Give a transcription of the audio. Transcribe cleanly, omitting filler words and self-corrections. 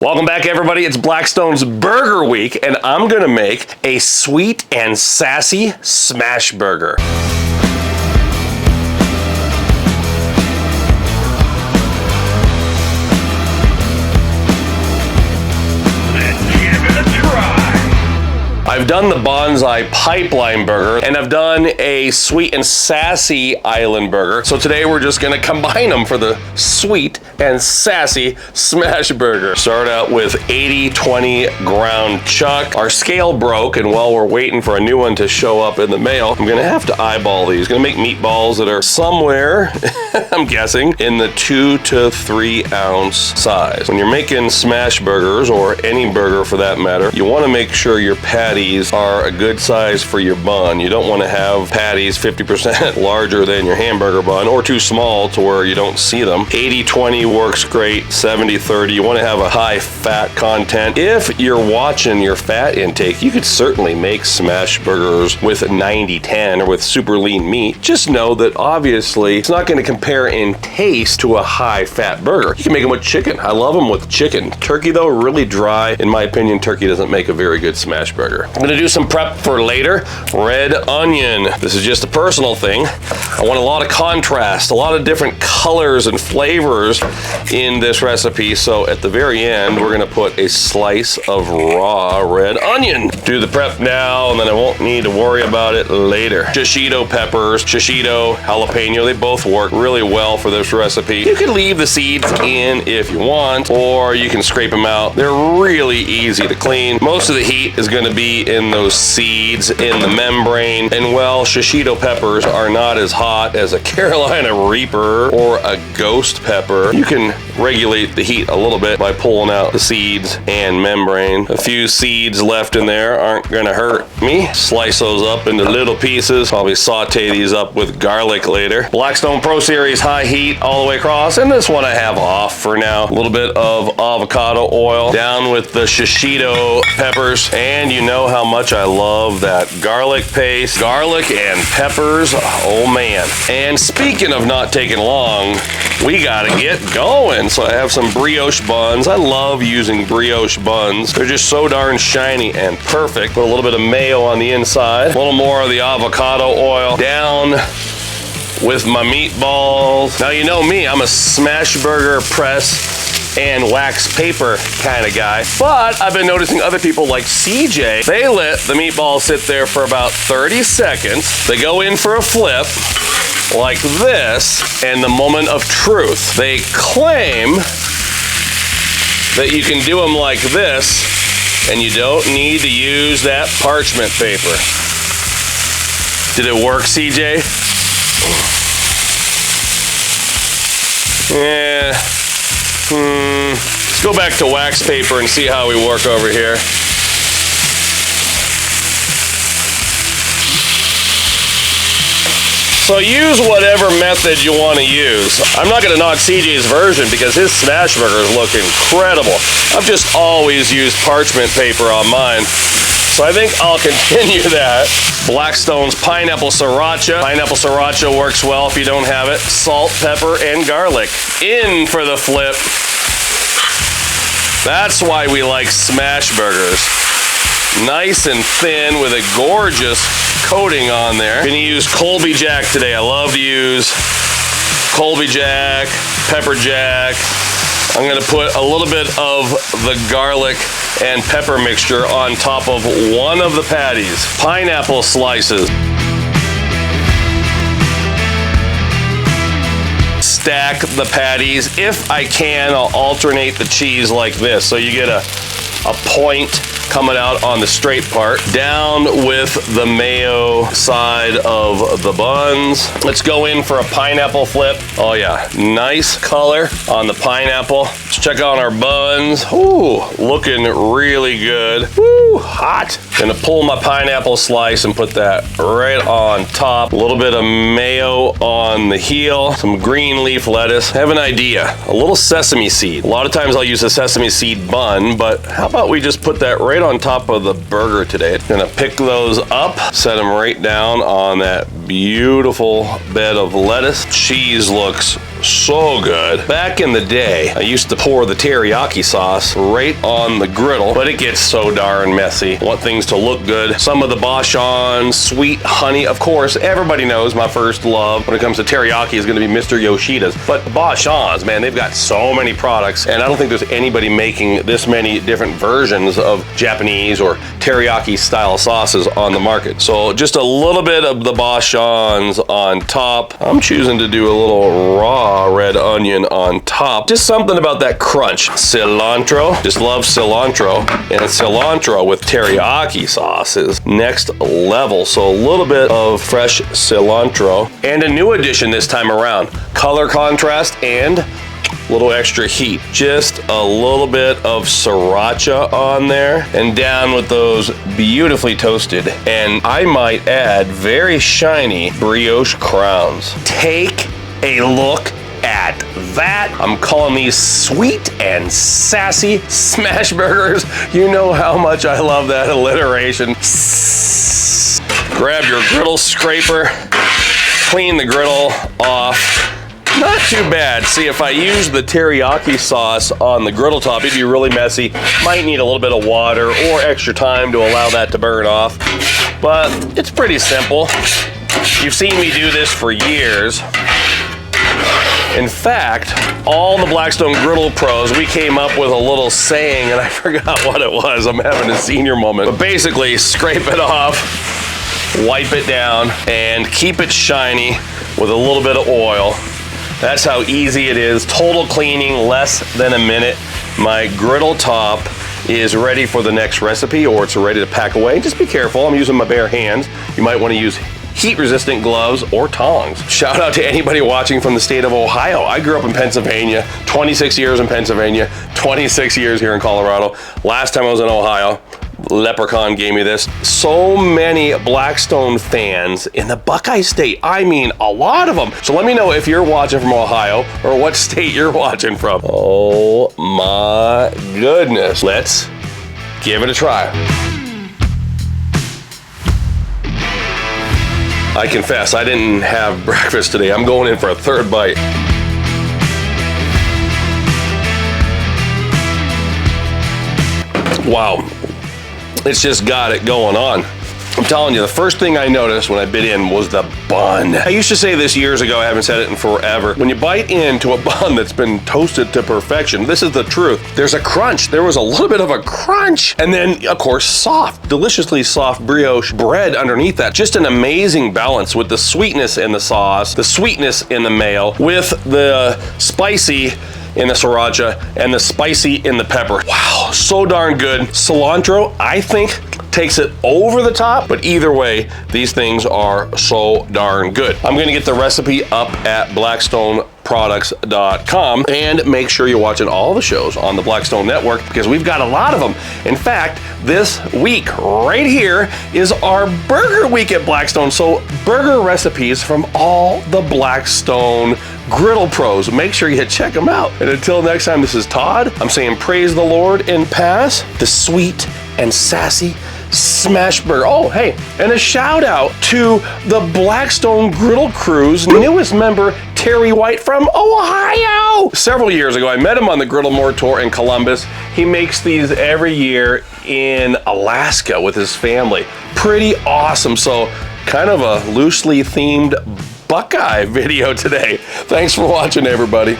Welcome back, everybody. It's Blackstone's Burger Week, and I'm gonna make a sweet and sassy smash burger. I've done the bonsai pipeline burger, and I've done a sweet and sassy island burger. So today we're just gonna combine them for the sweet and sassy smash burger. Start out with 80/20 ground chuck. Our scale broke, and while we're waiting for a new one to show up in the mail, I'm gonna have to eyeball these. Gonna make meatballs that are somewhere, I'm guessing, in the 2 to 3 ounce size. When you're making smash burgers, or any burger for that matter, you wanna make sure your patties are a good size for your bun. You don't want to have patties 50% larger than your hamburger bun, or too small to where you don't see them. 80/20 works great. 70/30, you want to have a high fat content. If you're watching your fat intake, you could certainly make smash burgers with 90/10 or with super lean meat. Just know that obviously it's not going to compare in taste to a high fat burger. You can make them with chicken. I love them with chicken. Turkey though, really dry. In my opinion, turkey doesn't make a very good smash burger. I'm gonna do some prep for later. Red onion. This is just a personal thing. I want a lot of contrast, a lot of different colors and flavors in this recipe. So at the very end, we're gonna put a slice of raw red onion. Do the prep now, and then I won't need to worry about it later. Shishito peppers, shishito, jalapeno, they both work really well for this recipe. You can leave the seeds in if you want, or you can scrape them out. They're really easy to clean. Most of the heat is gonna be in those seeds in the membrane, and well, shishito peppers are not as hot as a Carolina Reaper or a ghost pepper. You can regulate the heat a little bit by pulling out the seeds and membrane. A few seeds left in there aren't gonna hurt me. Slice those up into little pieces. Probably saute these up with garlic later. Blackstone Pro Series high heat all the way across, and this one I have off for now. A little bit of avocado oil down with the shishito peppers, and you know how much I love that garlic paste. Garlic and peppers, oh man. And speaking of not taking long, we gotta get going. So I have some brioche buns. I love using brioche buns. They're just so darn shiny and perfect. Put a little bit of mayo on the inside. A little more of the avocado oil. Down with my meatballs. Now you know me, I'm a smash burger press and wax paper kind of guy. But I've been noticing other people like CJ, they let the meatballs sit there for about 30 seconds. They go in for a flip like this, and the moment of truth. They claim that you can do them like this, and you don't need to use that parchment paper. Did it work, CJ? Yeah. Let's go back to wax paper and see how we work over here. So use whatever method you want to use. I'm not going to knock CJ's version because his smash burgers look incredible. I've just always used parchment paper on mine. So I think I'll continue that. Blackstone's Pineapple Sriracha. Pineapple Sriracha works well if you don't have it. Salt, pepper, and garlic. In for the flip. That's why we like smash burgers. Nice and thin with a gorgeous coating on there. I'm gonna use Colby Jack today. I love to use Colby Jack, pepper jack. I'm gonna put a little bit of the garlic and pepper mixture on top of one of the patties. Pineapple slices. Stack the patties. If I can, I'll alternate the cheese like this. So you get a point coming out on the straight part. Down with the mayo side of the buns. Let's go in for a pineapple flip. Oh yeah, nice color on the pineapple. Let's check out our buns. Ooh, looking really good. Woo, hot. Gonna pull my pineapple slice and put that right on top. A little bit of mayo on the heel. Some green leaf lettuce. I have an idea. A little sesame seed. A lot of times I'll use a sesame seed bun, but how about we just put that right on top of the burger today. Gonna pick those up, set them right down on that beautiful bed of lettuce. Cheese looks so good. Back in the day, I used to pour the teriyaki sauce right on the griddle, but it gets so darn messy. I want things to look good. Some of the Bachan sweet honey, of course, everybody knows my first love when it comes to teriyaki is gonna be Mr. Yoshida's. But Bachan's, man, they've got so many products, and I don't think there's anybody making this many different versions of Japanese or teriyaki-style sauces on the market. So just a little bit of the Bachan's on top. I'm choosing to do a little raw red onion on top. Just something about that crunch. Cilantro, just love cilantro. And cilantro with teriyaki sauce is next level. So a little bit of fresh cilantro. And a new addition this time around. Color contrast and a little extra heat. Just a little bit of sriracha on there and down with those beautifully toasted, and I might add very shiny brioche crowns. Take a look at that. I'm calling these sweet and sassy smash burgers. You know how much I love that alliteration. Grab your griddle scraper, clean the griddle off. Not too bad. See, if I use the teriyaki sauce on the griddle top, it'd be really messy. Might need a little bit of water or extra time to allow that to burn off. But it's pretty simple. You've seen me do this for years. In fact, all the Blackstone Griddle pros, we came up with a little saying, and I forgot what it was. I'm having a senior moment. But basically, scrape it off, wipe it down, and keep it shiny with a little bit of oil. That's how easy it is. Total cleaning, less than a minute. My griddle top is ready for the next recipe, or it's ready to pack away. Just be careful, I'm using my bare hands. You might want to use heat-resistant gloves or tongs. Shout out to anybody watching from the state of Ohio. I grew up in Pennsylvania, 26 years in Pennsylvania, 26 years here in Colorado. Last time I was in Ohio, Leprechaun gave me this. So many Blackstone fans in the Buckeye State. I mean, a lot of them. So let me know if you're watching from Ohio or what state you're watching from. Oh my goodness. Let's give it a try. I confess, I didn't have breakfast today. I'm going in for a third bite. Wow. It's just got it going on. I'm telling you, the first thing I noticed when I bit in was the bun. I used to say this years ago, I haven't said it in forever. When you bite into a bun that's been toasted to perfection, this is the truth. There's a crunch. There was a little bit of a crunch. And then, of course, soft, deliciously soft brioche bread underneath that. Just an amazing balance with the sweetness in the sauce, the sweetness in the mayo, with the spicy in the sriracha and the spicy in the pepper. Wow, so darn good. Cilantro, I think, takes it over the top, but either way, these things are so darn good. I'm gonna get the recipe up at blackstoneproducts.com, and make sure you're watching all the shows on the Blackstone Network, because we've got a lot of them. In fact, this week right here is our burger week at Blackstone. So burger recipes from all the Blackstone Griddle pros. Make sure you check them out. And until next time, this is Todd. I'm saying praise the Lord and pass the sweet and sassy smash burger. Oh, hey, and a shout out to the Blackstone Griddle Crew's newest member, Terry White from Ohio. Several years ago, I met him on the Griddle More Tour in Columbus. He makes these every year in Alaska with his family. Pretty awesome. So kind of a loosely themed Buckeye video today. Thanks for watching, everybody.